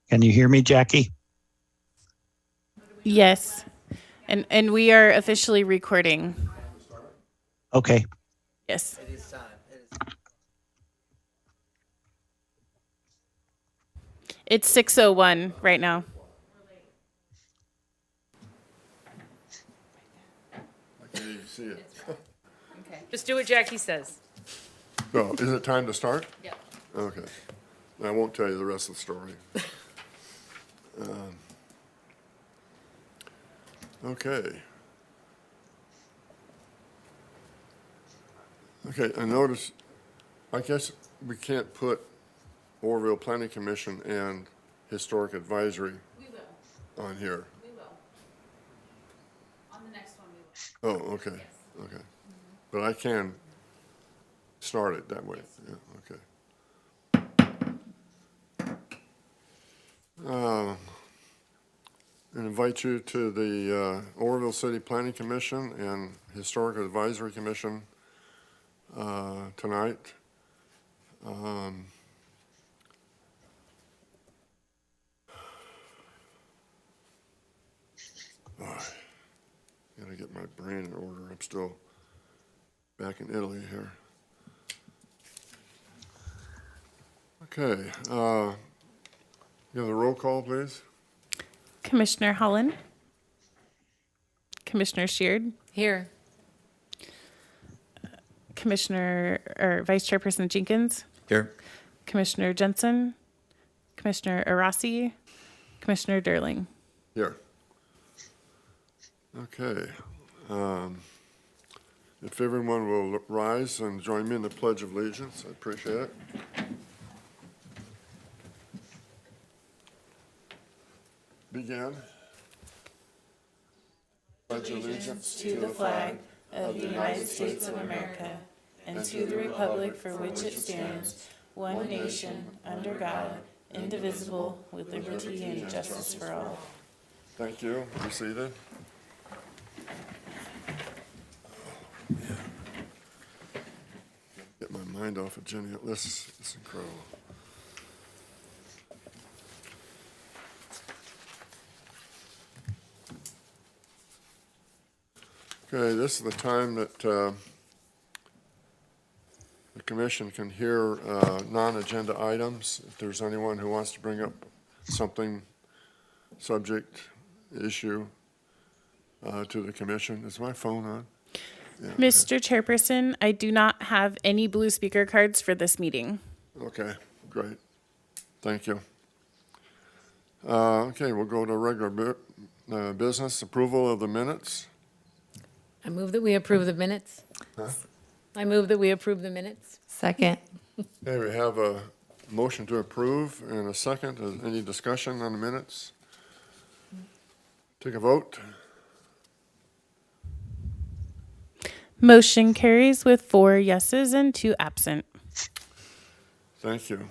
Can you hear me, Jackie? Yes. And we are officially recording. Okay. Yes. It's 6:01 right now. I can't even see it. Okay. Just do what Jackie says. No, is it time to start? Yeah. Okay. I won't tell you the rest of the story. Okay. Okay, I notice, I guess we can't put Oroville Planning Commission and Historic Advisory We will. on here. We will. On the next one, we will. Oh, okay, okay. But I can start it that way, yeah, okay. I invite you to the Oroville City Planning Commission and Historic Advisory Commission tonight. Gotta get my brain in order. I'm still back in Italy here. Okay, you have the roll call, please? Commissioner Holland. Commissioner Sheard. Here. Commissioner or Vice Chairperson Jenkins. Here. Commissioner Jensen. Commissioner Arasi. Commissioner Durling. Here. Okay. If everyone will rise and join me in the Pledge of Allegiance, I appreciate it. Begin. Pledge allegiance To the flag of the United States of America and to the republic for which it stands, one nation, under God, indivisible, with liberty and justice for all. Thank you. Be seated. Get my mind off of Jenny. This is incredible. Okay, this is the time that the commission can hear non-agenda items. If there's anyone who wants to bring up something, subject, issue to the commission. Is my phone on? Yeah, Mr. Chairperson, I do not have any blue speaker cards for this meeting. okay, great. Thank you. Okay, we'll go to regular business, approval of the minutes. I move that we approve the minutes. Huh? I move that we approve the minutes. Second. Okay, we have a motion to approve and a second. Any discussion on the minutes? Take a vote. Motion carries with 4 yeses and 2 absent. Thank you.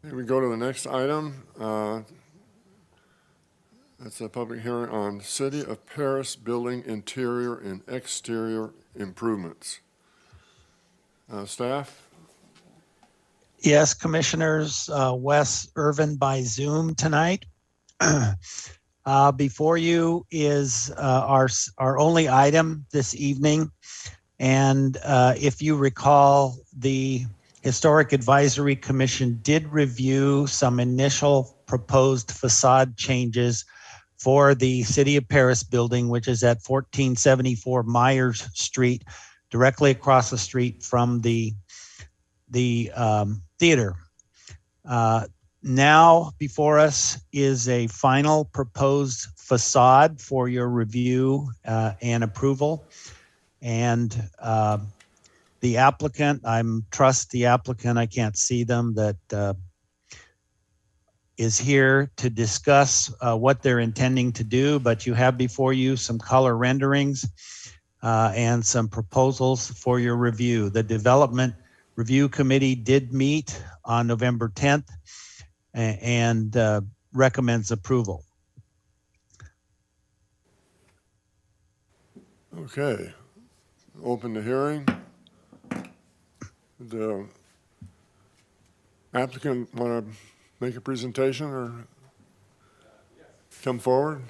Okay, we go to the next item. That's a public hearing on City of Paris building interior and exterior improvements. Staff? Yes, Commissioners, Wes Irvin by Zoom tonight. Before you is our only item this evening. And if you recall, the Historic Advisory Commission did review some initial proposed facade changes for the City of Paris building, which is at 1474 Myers Street, directly across the street from the theater. Now before us is a final proposed facade for your review and approval. And the applicant, I trust the applicant, I can't see them, that is here to discuss what they're intending to do, but you have before you some color renderings and some proposals for your review. The Development Review Committee did meet on November 10th and recommends approval. Okay. Open the hearing. The applicant want to make a presentation or come forward?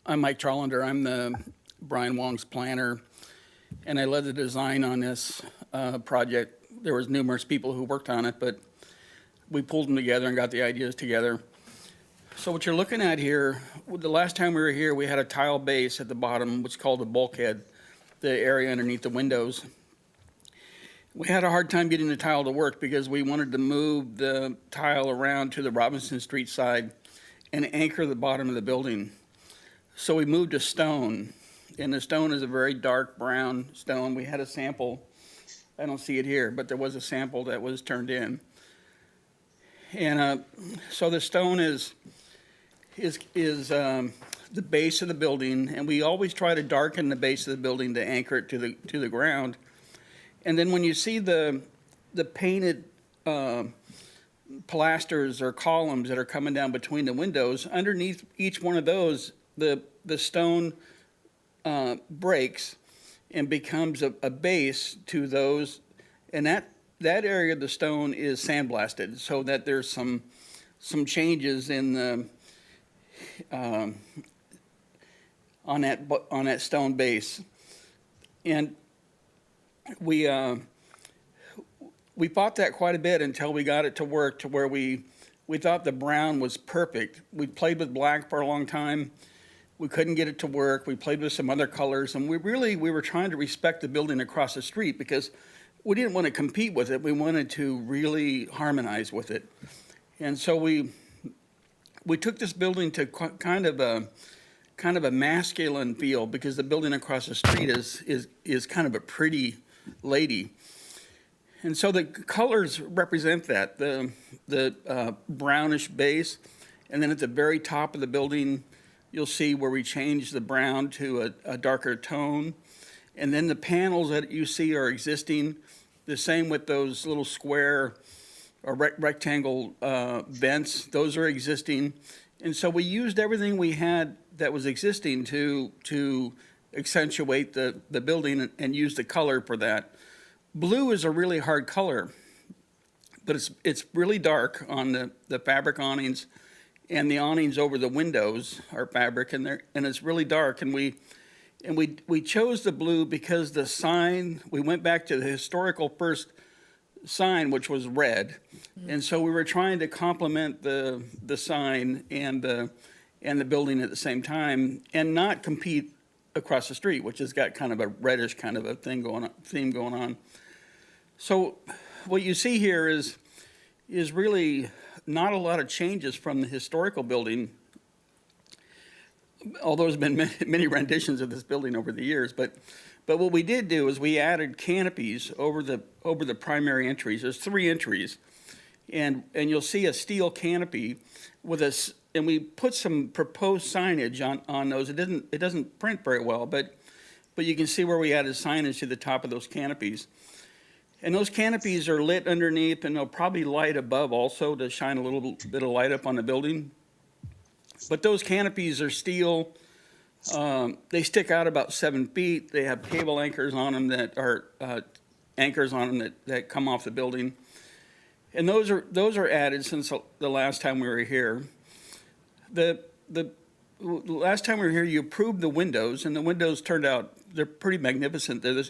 I'm Mike Trollander. I'm the Brian Wong's planner, and I led the design on this project. There was numerous people who worked on it, but we pulled them together and got the ideas together. So what you're looking at here, the last time we were here, we had a tile base at the bottom, what's called the bulkhead, the area underneath the windows. We had a hard time getting the tile to work because we wanted to move the tile around to the Robinson Street side and anchor the bottom of the building. So we moved to stone, and the stone is a very dark brown stone. We had a sample. I don't see it here, but there was a sample that was turned in. And so the stone is the base of the building, and we always try to darken the base of the building to anchor it to the ground. And then when you see the painted pilasters or columns that are coming down between the windows, underneath each one of those, the stone breaks and becomes a base to those, and that area of the stone is sandblasted so that there's some changes in the on that stone base. And we fought that quite a bit until we got it to work to where we thought the brown was perfect. We played with black for a long time. We couldn't get it to work. We played with some other colors, and we were trying to respect the building across the street because we didn't want to compete with it. We wanted to really harmonize with it. And so we took this building to kind of a masculine feel because the building across the street is kind of a pretty lady. And so the colors represent that, the brownish base, and then at the very top of the building, you'll see where we change the brown to a darker tone. And then the panels that you see are existing, the same with those little square or rectangle vents, those are existing. And so we used everything we had that was existing to accentuate the building and use the color for that. Blue is a really hard color, but it's really dark on the fabric awnings, and the awnings over the windows are fabric, and it's really dark. And we chose the blue because the sign, we went back to the historical first sign, which was red, and so we were trying to complement the sign and the building at the same time, and not compete across the street, which has got kind of a reddish kind of a theme going on. So what you see here is really not a lot of changes from the historical building, although there's been many renditions of this building over the years. But what we did do is we added canopies over the primary entries. There's 3 entries, and you'll see a steel canopy with us, and we put some proposed signage on those. It doesn't print very well, but you can see where we added signage to the top of those canopies. And those canopies are lit underneath, and they'll probably light above also to shine a little bit of light up on the building. But those canopies are steel. They stick out about 7 feet. They have cable anchors on them that are anchors on them that come off the building. And those are added since the last time we were here. The last time we were here, you approved the windows, and the windows turned out, they're pretty magnificent. They're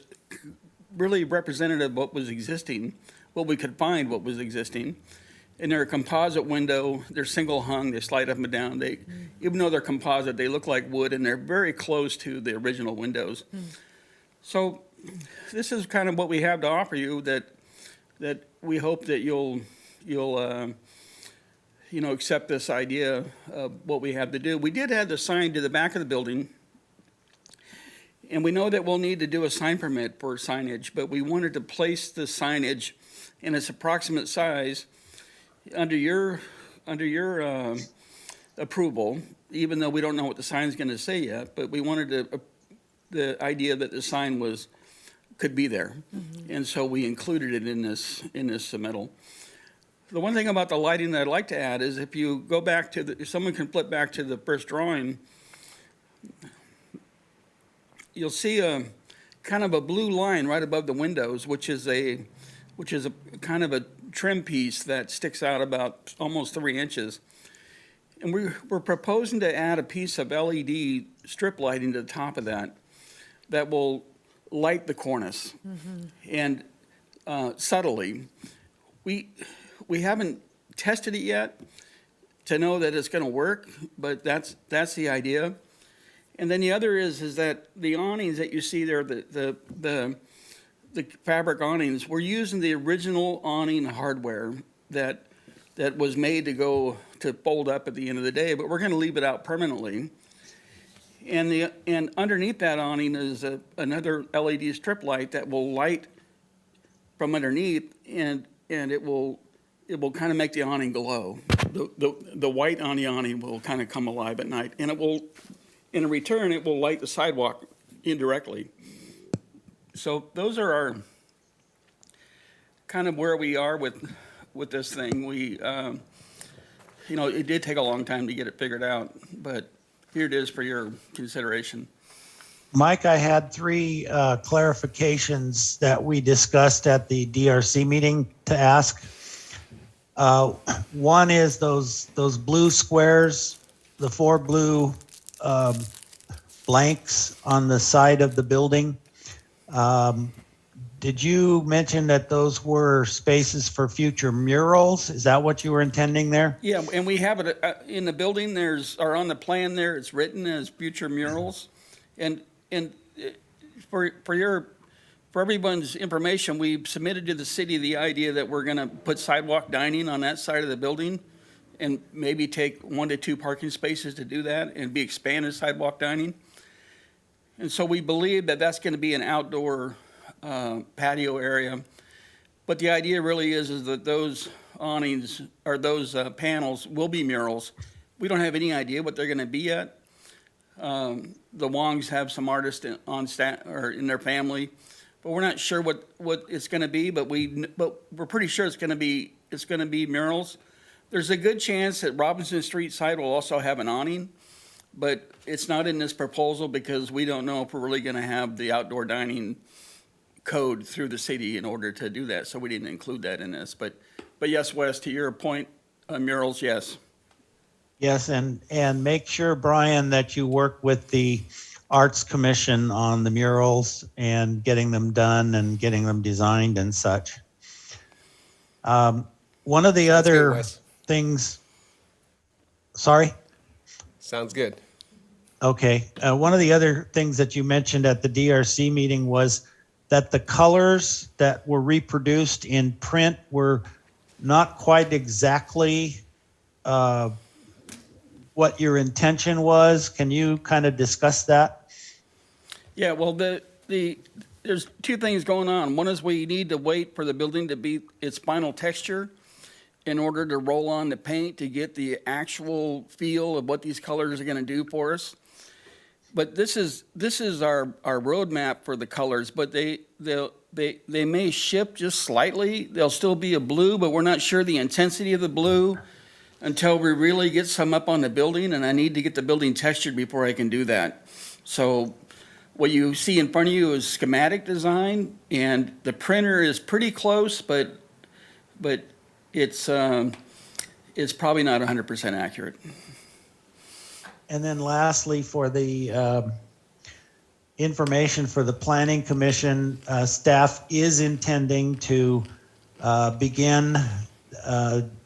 really representative of what was existing, what we could find what was existing. And they're a composite window, they're single hung, they slide up and down. Even though they're composite, they look like wood, and they're very close to the original windows. So this is kind of what we have to offer you that we hope that you'll accept this idea of what we have to do. We did add the sign to the back of the building, and we know that we'll need to do a sign permit for signage, but we wanted to place the signage in its approximate size under your approval, even though we don't know what the sign's going to say yet. But we wanted the idea that the sign could be there, and so we included it in this submittal. The one thing about the lighting that I'd like to add is if you go back to if someone can flip back to the first drawing, you'll see a kind of a blue line right above the windows, which is a kind of a trim piece that sticks out about almost 3 inches. And we're proposing to add a piece of LED strip lighting to the top of that will light the cornice. And subtly. We haven't tested it yet to know that it's going to work, but that's the idea. And then the other is that the awnings that you see there, the fabric awnings, we're using the original awning hardware that was made to fold up at the end of the day, but we're going to leave it out permanently. And underneath that awning is another LED strip light that will light from underneath, and it will kind of make the awning glow. The white on the awning will kind of come alive at night, and it will, in return, it will light the sidewalk indirectly. So those are our kind of where we are with this thing. We, it did take a long time to get it figured out, but here it is for your consideration. Mike, I had 3 clarifications that we discussed at the DRC meeting to ask. One is those blue squares, the 4 blue blanks on the side of the building. Did you mention that those were spaces for future murals? Is that what you were intending there? Yeah, and we have it in the building. Or on the plan there, it's written as future murals, and for everyone's information, we submitted to the city the idea that we're going to put sidewalk dining on that side of the building, and maybe take 1 to 2 parking spaces to do that, and be expanded sidewalk dining. And so we believe that that's going to be an outdoor patio area. But the idea really is that those awnings or those panels will be murals. We don't have any idea what they're going to be yet. The Wongs have some artists on staff or in their family, but we're not sure what it's going to be. But we're pretty sure it's going to be murals. There's a good chance that Robinson Street side will also have an awning, but it's not in this proposal because we don't know if we're really going to have the outdoor dining code through the city in order to do that. So we didn't include that in this. But yes, Wes, to your point, murals, yes. Yes, and make sure, Brian, that you work with the Arts Commission on the murals and getting them done and getting them designed and such. One of the other things, sorry? Sounds good. Okay. One of the other things that you mentioned at the DRC meeting was that the colors that were reproduced in print were not quite exactly what your intention was. Can you kind of discuss that? Yeah, well, there's 2 things going on. One is we need to wait for the building to be its final texture in order to roll on the paint to get the actual feel of what these colors are going to do for us. But this is our roadmap for the colors, but they may shift just slightly. They'll still be a blue, but we're not sure the intensity of the blue until we really get some up on the building, and I need to get the building textured before I can do that. So what you see in front of you is schematic design, and the printer is pretty close, but it's probably not 100% accurate. And then lastly, for the information for the Planning Commission, staff is intending to begin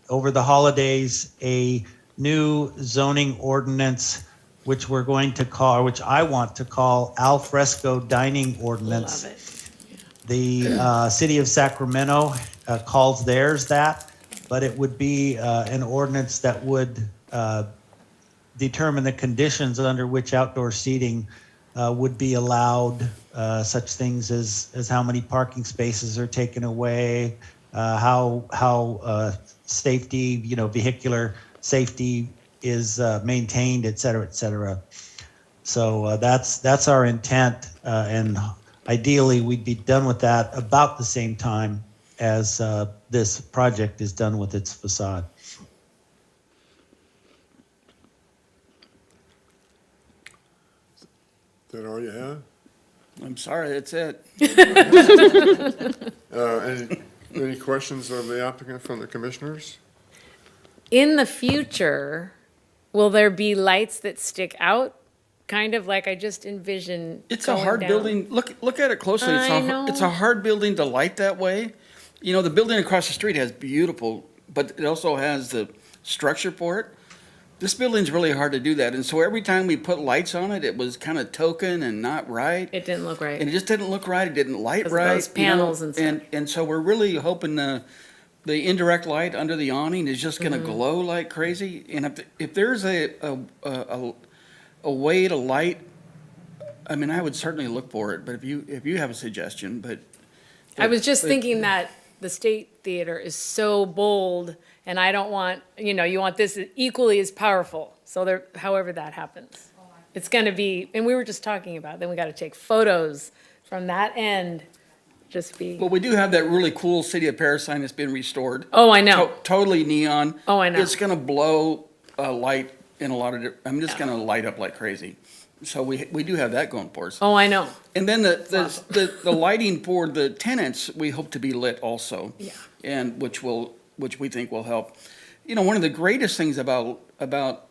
over the holidays a new zoning ordinance, which we're going to call, which I want to call al fresco dining ordinance. Love it. The city of Sacramento calls theirs that, but it would be an ordinance that would determine the conditions under which outdoor seating would be allowed, such things as how many parking spaces are taken away, how safety, vehicular safety is maintained, et cetera, et cetera. So that's our intent, and ideally we'd be done with that about the same time as this project is done with its facade. Is that all you have? I'm sorry, that's it. Any questions of the applicant from the commissioners? In the future, will there be lights that stick out? Kind of like I just envision. It's a going hard down. building. Look at it closely. I know. It's a hard building to light that way. You know, the building across the street has beautiful, but it also has the structure for it. This building's really hard to do that. And so every time we put lights on it, it was kind of token and not right. It didn't look right. And it just didn't look right. It didn't light 'Cause of right. those panels and stuff. And so we're really hoping the indirect light under the awning is just Mm-hmm. gonna glow like crazy. And if there's a way to light, I mean, I would certainly look for it, but if you have a suggestion, but. I was just but- thinking that the State Theater is so bold, and I don't want, you know, you want this equally as powerful. So there, however that happens, it's gonna be, and we were just talking about, then we gotta take photos from that end, just be, Well, we do have that really cool City of Paris sign that's been restored. oh, I know. Totally neon. Oh, I know. It's gonna blow light in a lot of, I'm just gonna light up like crazy. So we do have that going for us. Oh, I know. And then the lighting for the tenants, we hope to be lit also. Yeah. And which we think will help. You know, one of the greatest things about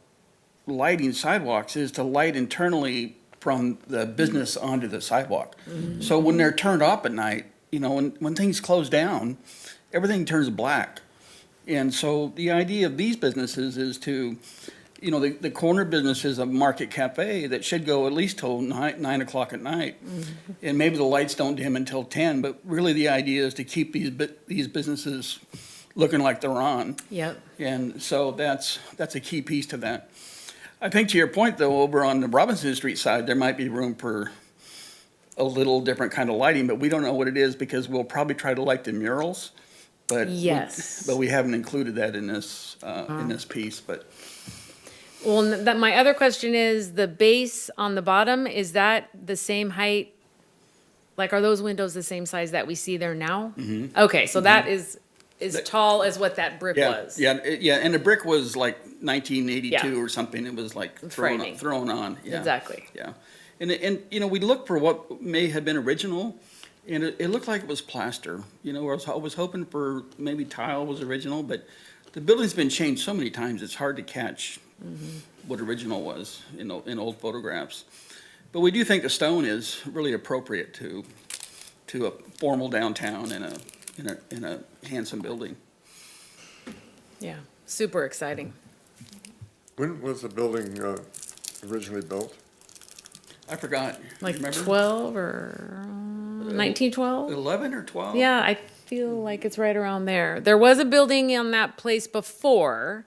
lighting sidewalks is to light internally from the business onto the sidewalk. So when they're turned off at night, you know, when things close down, everything turns black. And so the idea of these businesses is to, you know, the corner business is a market cafe that should go at least till 9 o'clock at night. And maybe the lights don't dim until 10, but really the idea is to keep these businesses looking like they're on. Yep. And so that's a key piece to that. I think to your point though, over on the Robinson Street side, there might be room for a little different kind of lighting, but we don't know what it is because we'll probably try to light the murals. But Yes. but we haven't included that in this piece, but. Well, that, my other question is, the base on the bottom, is that the same height? Like, are those windows the same size that we see there now? Mm-hmm. Okay, so that is as tall as what that brick was. Yeah, and the brick was like 1982 Yeah. or something. It was like Frightening. thrown on. Yeah. Exactly. Yeah, and you know, we looked for what may have been original, and it looked like it was plaster. You know, I was hoping for maybe tile was original, but the building's been changed so many times, it's hard to catch what original was in old photographs. But we do think the stone is really appropriate to a formal downtown in a handsome building. Yeah, super exciting. When was the building originally built? I forgot. Like Remember? 12 or 1912? 11 or 12? Yeah, I feel like it's right around there. There was a building on that place before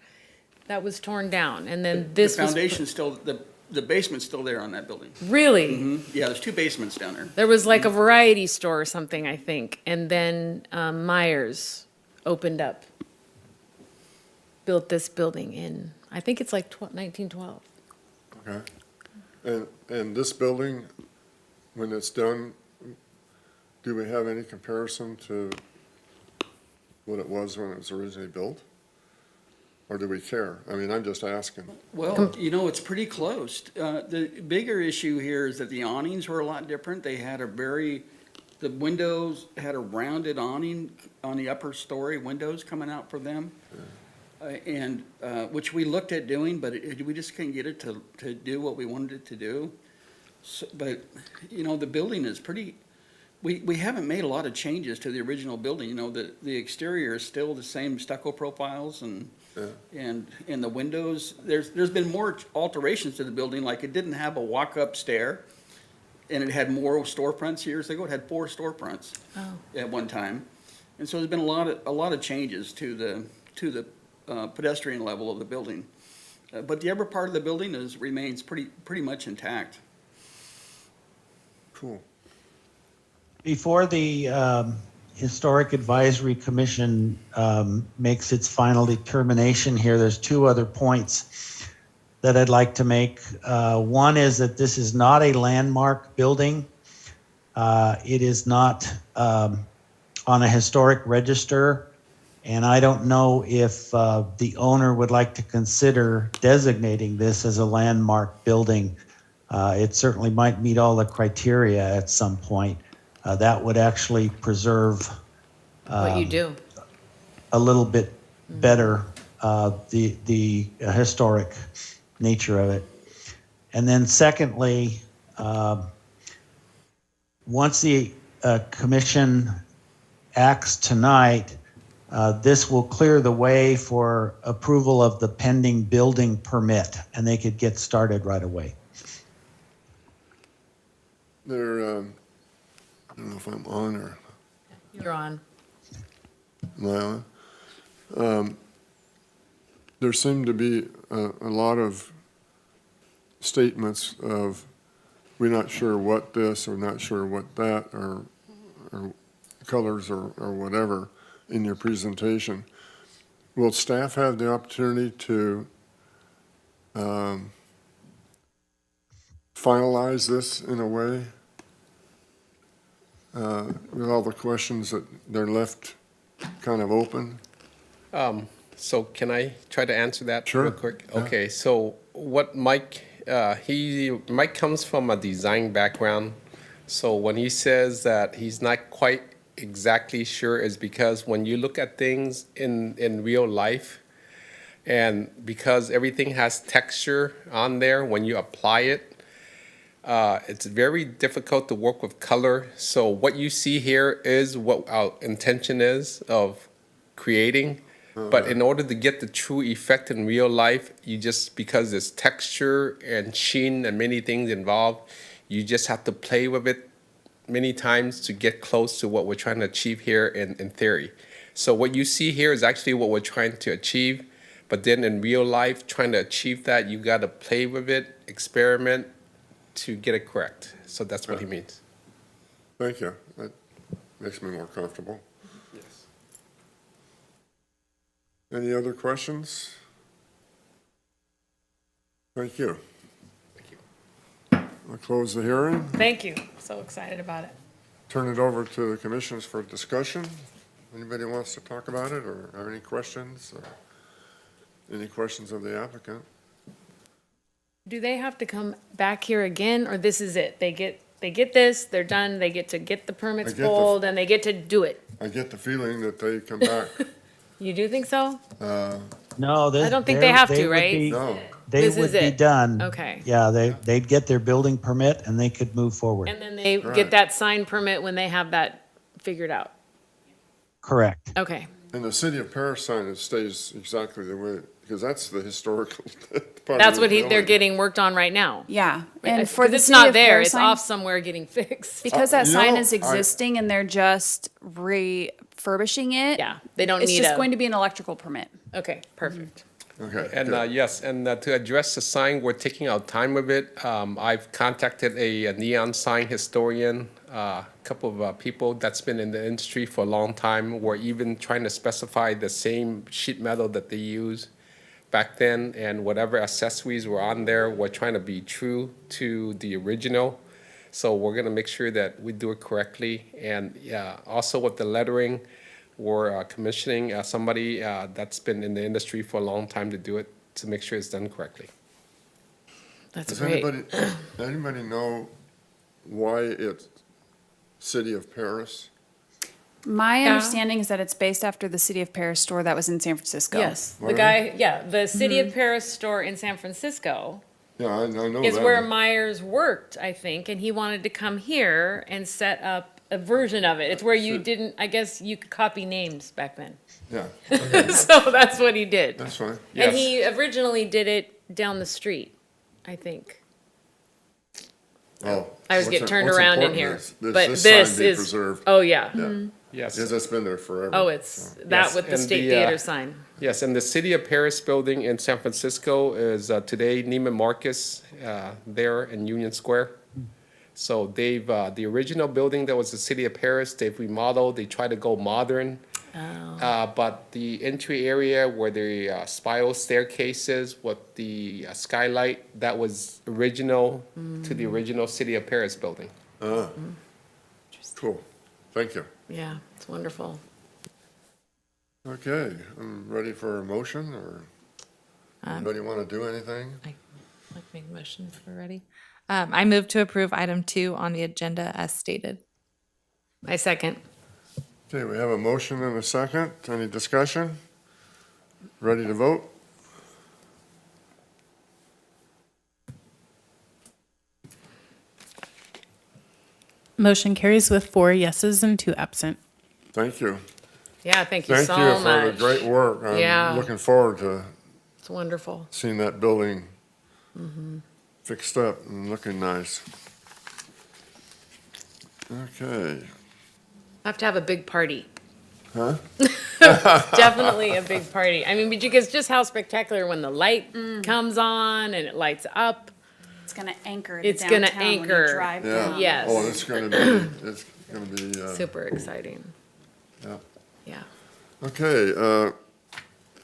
that was torn down, and then this The was. foundation's still, the basement's still there on that building. Really? Yeah, there's 2 basements down there. There was like a variety store or something, I think, and then Myers opened up, built this building in, I think it's like 1912. Okay. And this building, when it's done, do we have any comparison to what it was when it was originally built? Or do we care? I mean, I'm just asking. Well, you know, it's pretty close. The bigger issue here is that the awnings were a lot different. They had the windows had a rounded awning on the upper story windows coming out for them. And which we looked at doing, but we just couldn't get it to do what we wanted it to do. So, but, you know, the building is pretty, we haven't made a lot of changes to the original building. You know, the exterior is still the same stucco profiles and the windows. There's been more alterations to the building, like it didn't have a walk-up stair, and it had more storefronts years ago. It had 4 storefronts at one time. And so there's been a lot of changes to the pedestrian level of the building. But the upper part of the building remains pretty much intact. Cool. Before the Historic Advisory Commission makes its final determination here, there's 2 other points that I'd like to make. One is that this is not a landmark building. It is not on a historic register. And I don't know if the owner would like to consider designating this as a landmark building. It certainly might meet all the criteria at some point. That would actually preserve What you do. a little bit better the historic nature of it. And then secondly, once the commission acts tonight, this will clear the way for approval of the pending building permit, and they could get started right away. There, I don't know if I'm on or You're on. am I on? There seemed to be a lot of statements of, we're not sure what this, or not sure what that, or colors or whatever in your presentation. Will staff have the opportunity to finalize this in a way with all the questions that they're left kind of open? So can I try to answer that Sure. real quick? Yeah. Okay, so what Mike, Mike comes from a design background. So when he says that he's not quite exactly sure is because when you look at things in real life, and because everything has texture on there, when you apply it, it's very difficult to work with color. So what you see here is what our intention is of creating. But in order to get the true effect in real life, you just, because there's texture and sheen and many things involved, you just have to play with it many times to get close to what we're trying to achieve here in theory. So what you see here is actually what we're trying to achieve. But then in real life, trying to achieve that, you got to play with it, experiment to get it correct. So that's what he means. Thank you. That makes me more comfortable. Yes. Any other questions? Thank you. Thank you. I'll close the hearing. Thank you. So excited about it. Turn it over to the commissioners for discussion. Anybody wants to talk about it or have any questions? Or any questions of the applicant? Do they have to come back here again, or this is it? They get this, they're done, they get to get the permits I get the- pulled, and they get to do it. I get the feeling that they come back. You do think so? No, I don't think they have to, would right? be- No. They This would is be it. done. Okay. Yeah, they'd get their building permit and they could move forward. And then they Right. get that sign permit when they have that figured out. Correct. Okay. And the city of Paris sign, it stays exactly the way, because that's the historical part. That's of what the they're building. getting worked on right now. Yeah, and for Because the it's city not of there, Paris it's sign, off somewhere getting fixed. because that You sign know, is existing and they're just refurbishing it. Yeah, they don't It's need just a, going to be an electrical permit. okay, perfect. Okay. And good. yes, and to address the sign, we're taking our time with it. I've contacted a neon sign historian, a couple of people that's been in the industry for a long time. We're even trying to specify the same sheet metal that they use back then, and whatever accessories were on there, we're trying to be true to the original. So we're gonna make sure that we do it correctly. And also with the lettering, we're commissioning somebody that's been in the industry for a long time to do it, to make sure it's done correctly. That's Does great. anybody know why it's City of Paris? My Yeah. understanding is that it's based after the City of Paris store that was in San Francisco. Yes, the Really? guy, yeah, the City of Paris store in San Francisco Yeah, I know is that. where Myers worked, I think, and he wanted to come here and set up a version of it. It's where you Should- didn't, I guess you could copy names back then. Yeah, So that's what he did. that's fine. And Yes. he originally did it down the street, I think. Oh. I was what's getting it- turned what's around in important here. is But this this sign be is, preserved. oh, yeah. Yeah, Yes. because that's been there forever. Oh, it's that Yes, with the and State the, Theater sign. Yes, and the City of Paris building in San Francisco is today Neiman Marcus there in Union Square. So they've, the original building that was the City of Paris, they've remodeled, they try to go modern. But the entry area where the spiral staircases with the skylight, that was original to the original City of Paris building. Cool. Thank you. Yeah, it's wonderful. Okay, I'm ready for a motion, or anybody want to do anything? I'd like to make a motion if we're ready. I move to approve item 2 on the agenda as stated. I second. Okay, we have a motion and a second. Any discussion? Ready to vote? Motion carries with 4 yeses and 2 absent. Thank you. Yeah, thank you Thank so you for the much. great work. Yeah. I'm looking forward to It's wonderful. seeing that building fixed up and looking nice. Okay. I have to have a big party. Huh? Definitely a big party. I mean, because just how spectacular when the light comes on and it lights up. It's gonna anchor It's the gonna downtown when you anchor. drive Yeah. down. Yes. Oh, it's gonna be, Super exciting. yeah. Yeah. Okay,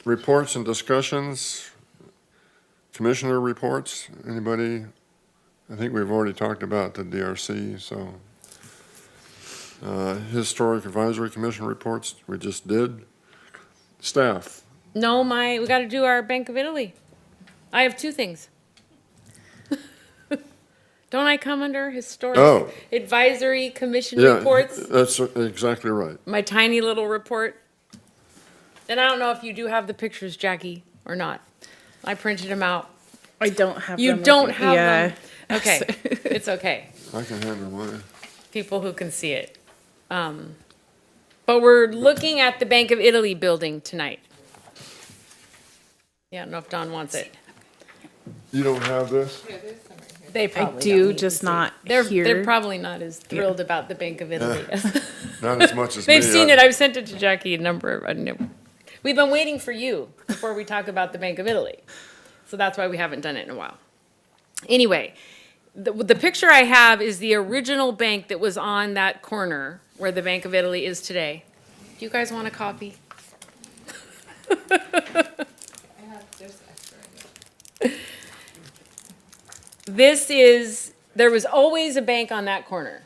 reports and discussions. Commissioner reports, anybody? I think we've already talked about the DRC, so. Historic Advisory Commission reports, we just did. Staff, No, we got to do our Bank of Italy. I have 2 things. Don't I come under Historic Oh. Advisory Commission yeah, reports? that's exactly right. My tiny little report. And I don't know if you do have the pictures, Jackie, or not. I printed them out. I don't have You them with don't me. have Yeah. them? Okay, it's okay. I can handle mine. People who can see it. But we're looking at the Bank of Italy building tonight. Yeah, I don't know if Don wants it. You don't have this? They I probably do, don't need just to see not it. They're here. probably not as thrilled about the Bank of Italy. Not as much as me. They've seen it. I've sent it to Jackie a number of. We've been waiting for you before we talk about the Bank of Italy. So that's why we haven't done it in a while. Anyway, the picture I have is the original bank that was on that corner where the Bank of Italy is today. Do you guys want a copy? There was always a bank on that corner.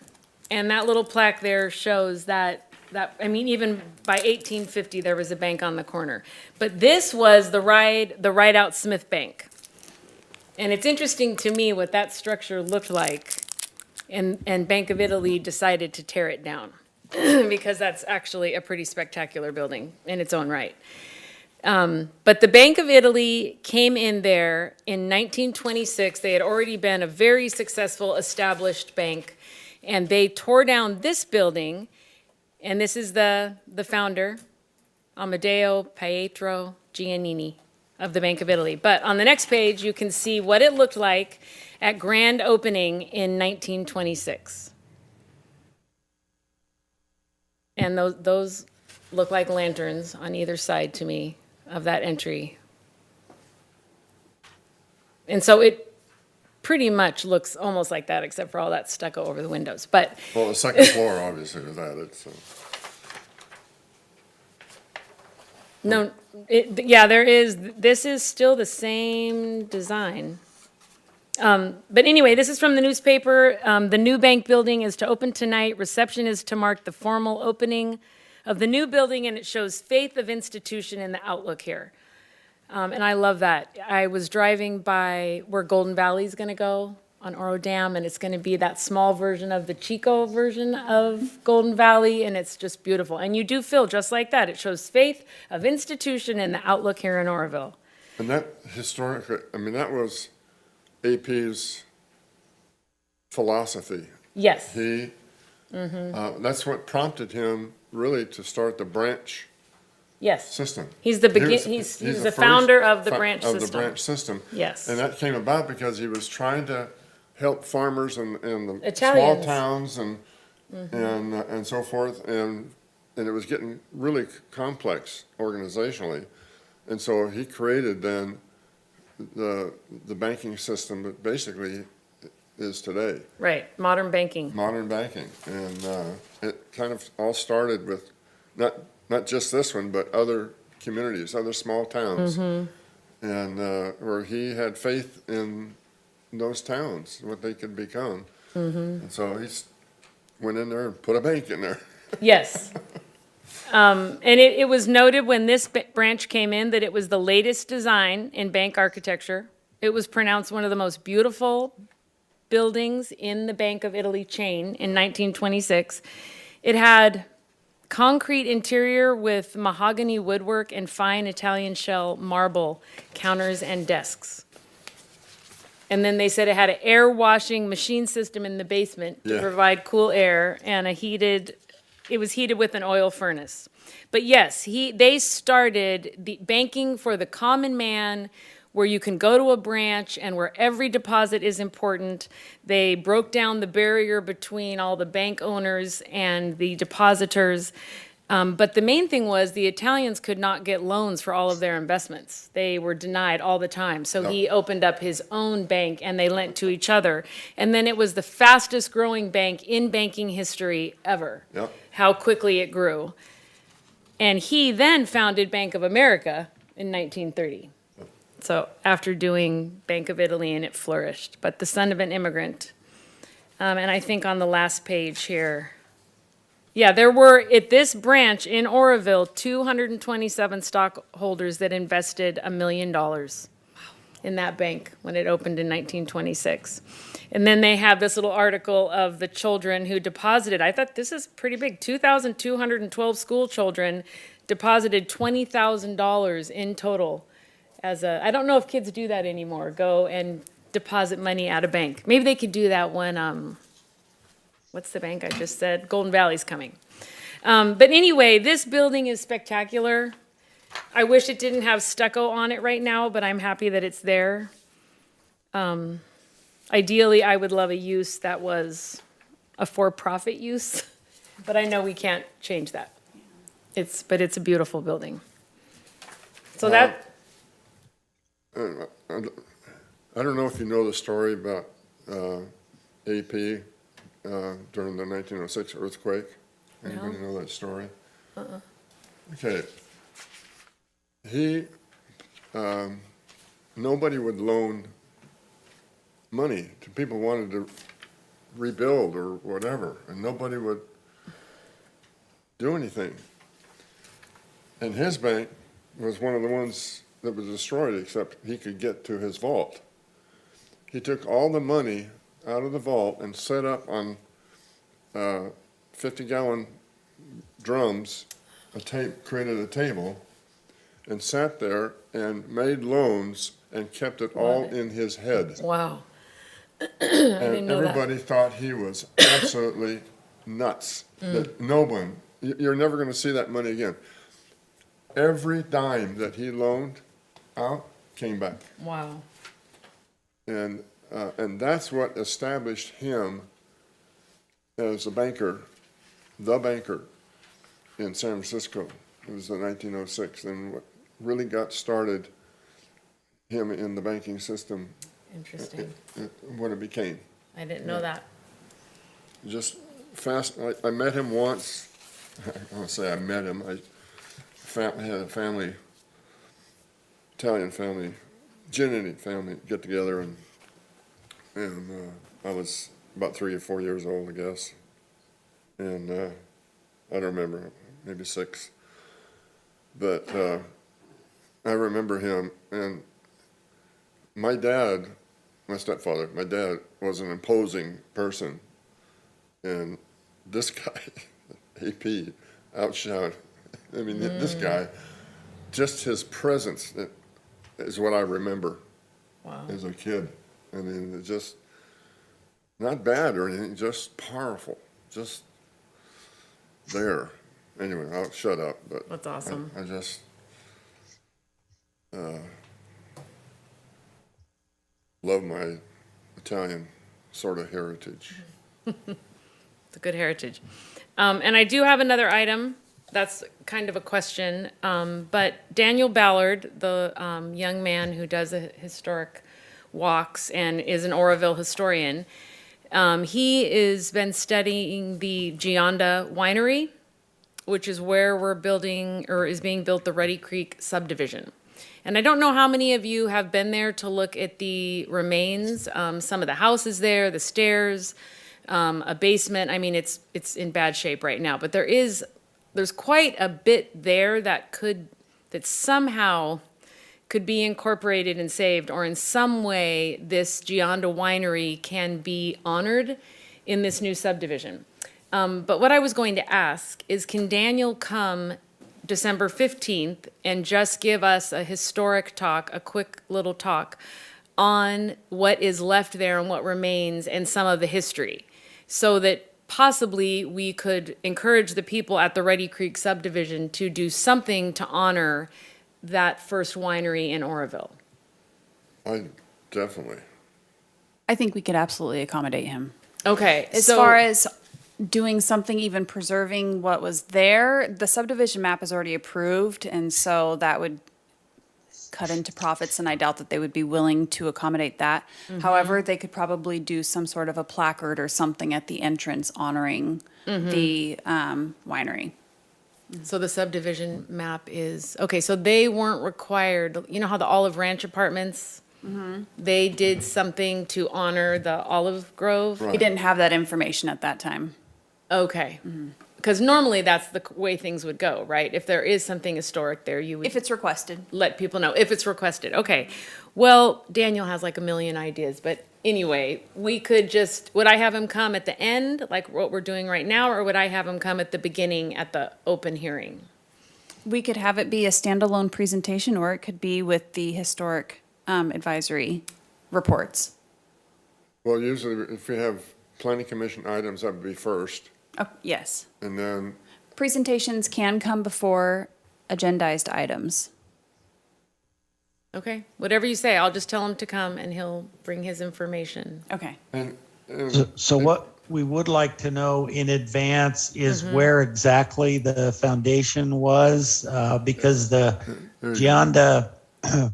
And that little plaque there shows that, I mean, even by 1850, there was a bank on the corner. But this was the Rideout Smith Bank. And it's interesting to me what that structure looked like. And Bank of Italy decided to tear it down because that's actually a pretty spectacular building in its own right. But the Bank of Italy came in there in 1926. They had already been a very successful established bank. And they tore down this building. And this is the founder, Amedeo Pietro Giannini of the Bank of Italy. But on the next page, you can see what it looked like at grand opening in 1926. And those look like lanterns on either side to me of that entry. And so it pretty much looks almost like that, except for all that stucco over the windows. But Well, the second floor obviously was added, so. no, yeah, this is still the same design. But anyway, this is from the newspaper. The new bank building is to open tonight. Reception is to mark the formal opening of the new building, and it shows faith of institution in the outlook here. And I love that. I was driving by where Golden Valley's gonna go on Oro Dam, and it's gonna be that small version of the Chico version of Golden Valley, and it's just beautiful. And you do feel just like that. It shows faith of institution in the outlook here in Oroville. And that historic, I mean, that was AP's philosophy. Yes, He, that's what prompted him really to start the branch yes. system. He's the He was- he's he's the first founder of the fo- branch Of the system. branch system. Yes. And that came about because he was trying to help farmers in the Italians. small towns and so forth, and it was getting really complex organizationally. And so he created then the banking system that basically is today, Right, modern banking. modern banking. And it kind of all started with not just this one, but other communities, other small towns. And where he had faith in those towns, what they could become. And so he went in there and put a bank in there. Yes. And it was noted when this branch came in that it was the latest design in bank architecture. It was pronounced one of the most beautiful buildings in the Bank of Italy chain in 1926. It had concrete interior with mahogany woodwork and fine Italian shell marble counters and desks. And then they said it had an air washing machine system in the basement to Yeah. provide cool air and it was heated with an oil furnace. But yes, they started the banking for the common man, where you can go to a branch and where every deposit is important. They broke down the barrier between all the bank owners and the depositors. But the main thing was the Italians could not get loans for all of their investments. They were denied all the time. So he opened up his own bank and they lent to each other. And then it was the fastest growing bank in banking history ever. Yep. How quickly it grew. And he then founded Bank of America in 1930. So after doing Bank of Italy, and it flourished. But the son of an immigrant. And I think on the last page here, yeah, there were, at this branch in Oroville, 227 stockholders that invested $1 million in that bank when it opened in 1926. And then they have this little article of the children who deposited. I thought this is pretty big. 2,212 school children deposited $20,000 in total. I don't know if kids do that anymore, go and deposit money at a bank. Maybe they could do that when, what's the bank I just said? Golden Valley's coming. But anyway, this building is spectacular. I wish it didn't have stucco on it right now, but I'm happy that it's there. Ideally, I would love a use that was a for-profit use, but I know we can't change that. But it's a beautiful building. So that. I don't know if you know the story about AP during the 1906 earthquake. Anybody know that story? Okay. Nobody would loan money to people who wanted to rebuild or whatever, and nobody would do anything. And his bank was one of the ones that was destroyed, except he could get to his vault. He took all the money out of the vault and set up on 50-gallon drums, created a table, and sat there and made loans and kept it all in his head. Wow. And everybody thought he was absolutely nuts. That no one, you're never going to see that money again. Every dime that he loaned out came back. Wow. And that's what established him as a banker, the banker in San Francisco. It was in 1906, and what really got started him in the banking system. Interesting. What it became. I didn't know that. Just fast. I met him once. I won't say I met him. I had a family, Italian family, Giannini family get together, and I was about 3 or 4 years old, I guess, and I don't remember, maybe 6, but I remember him, and my stepfather, my dad was an imposing person, and this guy, AP, outshot. I mean, this guy, just his presence is what I remember as a kid. I mean, it's just not bad or anything, just powerful, just there. Anyway, I'll shut up. But That's awesome. I just love my Italian sort of heritage. It's a good heritage. And I do have another item that's kind of a question, but Daniel Ballard, the young man who does a historic walks and is an Oroville historian, he has been studying the Gionda Winery, which is where we're building, or is being built, the Ruddy Creek subdivision. And I don't know how many of you have been there to look at the remains, some of the houses there, the stairs. a basement. I mean, it's in bad shape right now, but there's quite a bit there that somehow could be incorporated and saved, or in some way, this Gionda Winery can be honored in this new subdivision. But what I was going to ask is, can Daniel come December 15th and just give us a historic talk, a quick little talk on what is left there and what remains and some of the history, so that possibly we could encourage the people at the Ready Creek subdivision to do something to honor that first winery in Oroville. Definitely. I think we could absolutely accommodate him. Okay, As so far as doing something, even preserving what was there, the subdivision map is already approved, and so that would cut into profits, and I doubt that they would be willing to accommodate that. However, they could probably do some sort of a placard or something at the entrance honoring the winery. So the subdivision map is, okay, so they weren't required, you know how the Olive Ranch Apartments, they did something to honor the olive grove? We didn't have that information at that time. Okay. Because normally that's the way things would go, right? If there is something historic there, you would If it's requested. let people know, if it's requested. Okay. Well, Daniel has like a million ideas, but anyway, we could just, would I have him come at the end, like what we're doing right now, or would I have him come at the beginning at the open hearing? We could have it be a standalone presentation, or it could be with the historic advisory reports. Well, usually if we have planning commission items, that would be first, Oh, yes. and then, Presentations can come before agendized items. Okay, whatever you say, I'll just tell him to come and he'll bring his information. Okay. and So what we would like to know in advance is where exactly the foundation was, because the Gionda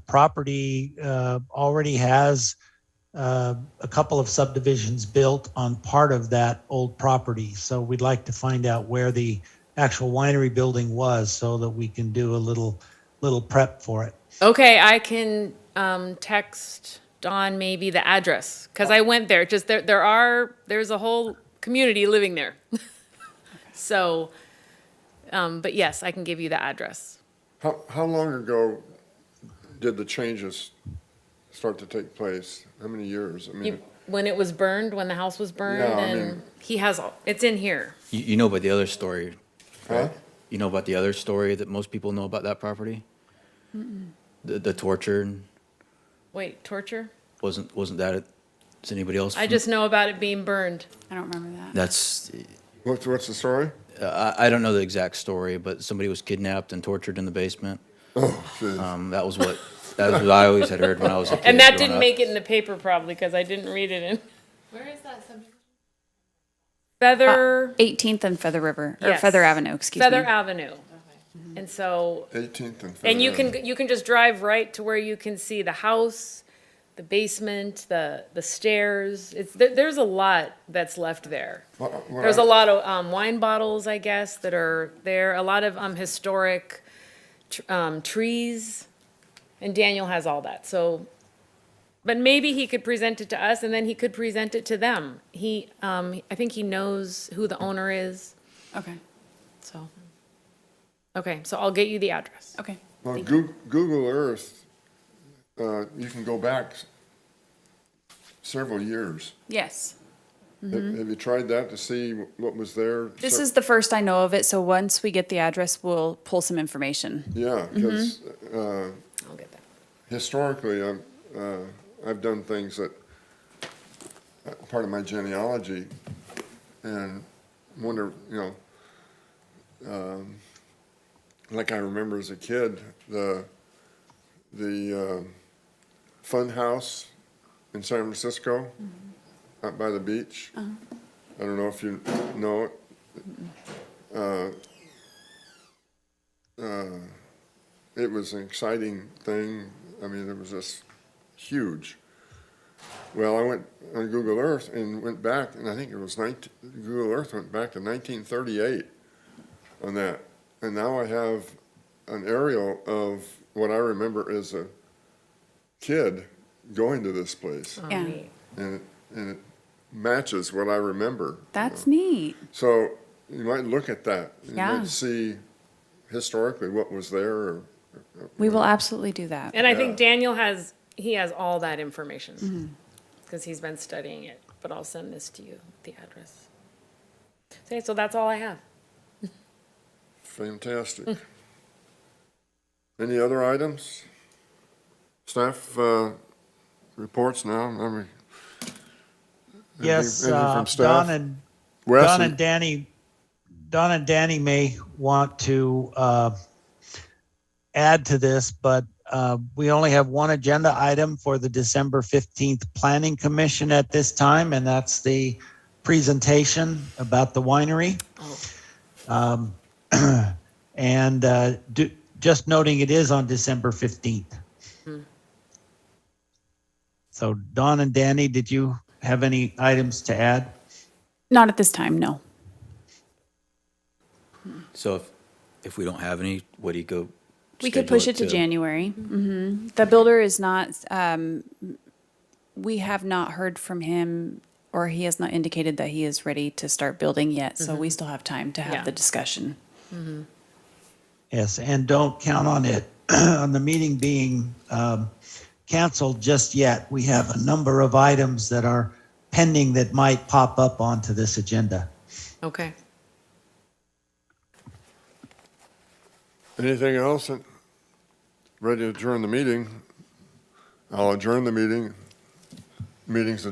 property already has a couple of subdivisions built on part of that old property. So we'd like to find out where the actual winery building was, so that we can do a little prep for it. Okay, I can text Dawn maybe the address, because I went there. Just there's a whole community living there. So, but yes, I can give you the address. how long ago did the changes start to take place? How many years? I mean, When it was burned, when the house was burned, Yeah, I and mean- he has, it's in here. You know about the other story, huh? you know about the other story that most people know about that property? The torture, Wait, torture? wasn't that it? Does anybody else? I just know about it being burned. I don't remember that. That's, What's the story? I don't know the exact story, but somebody was kidnapped and tortured in the basement. Oh, geez. That was what I always had heard when I was a kid. And that growing didn't up. make it in the paper probably, because I didn't read it in. Where is that subdivision? Feather, 18th and Feather River, or Yes. Feather Avenue, excuse me. Feather Avenue. And so 18th and. And you Fifth. can just drive right to where you can see the house, the basement, the stairs. There's a lot that's left there. There's a lot of wine bottles, I guess, that are there. A lot of historic trees, and Daniel has all that. So, but maybe he could present it to us, and then he could present it to them. I think he knows who the owner is. Okay, So, okay, so I'll get you the address. okay. Well, Google Earth, you can go back several years. Yes. Have you tried that to see what was there? This is the first I know of it, so once we get the address, we'll pull some information. Yeah, because I'll get that. historically, I've done things that, part of my genealogy, and wonder, like I remember as a kid, the fun house in San Francisco, out by the beach. I don't know if you know it. It was an exciting thing. I mean, it was just huge. Well, I went on Google Earth and went back, and I think it was Google Earth went back to 1938 on that. And now I have an aerial of what I remember as a kid going to this place. Yeah. And matches what I remember. That's neat. So you might look at that. You Yeah. might see historically what was there. We will absolutely do that. And I Yeah. think Daniel has all that information because he's been studying it, but I'll send this to you, the address. Okay, so that's all I have. Fantastic. Any other items? Staff reports now? Yes, Anything from staff? Wes Don and Danny may want to add to this, but we only have one agenda item for the December 15th Planning Commission at this time, and that's the presentation about the winery. And just noting it is on December 15th. So Don and Danny, did you have any items to add? Not at this time, no. So if we don't have any, what do you go? We could schedule push it to January. The builder is not, we have not heard from him, or he has not indicated that he is ready to start building yet. So we still have time to have Yeah. the discussion. Yes, and don't count on it, on the meeting being canceled just yet. We have a number of items that are pending that might pop up onto this agenda. Okay. Anything else? Ready to adjourn the meeting? I'll adjourn the meeting. Meeting's adjourned.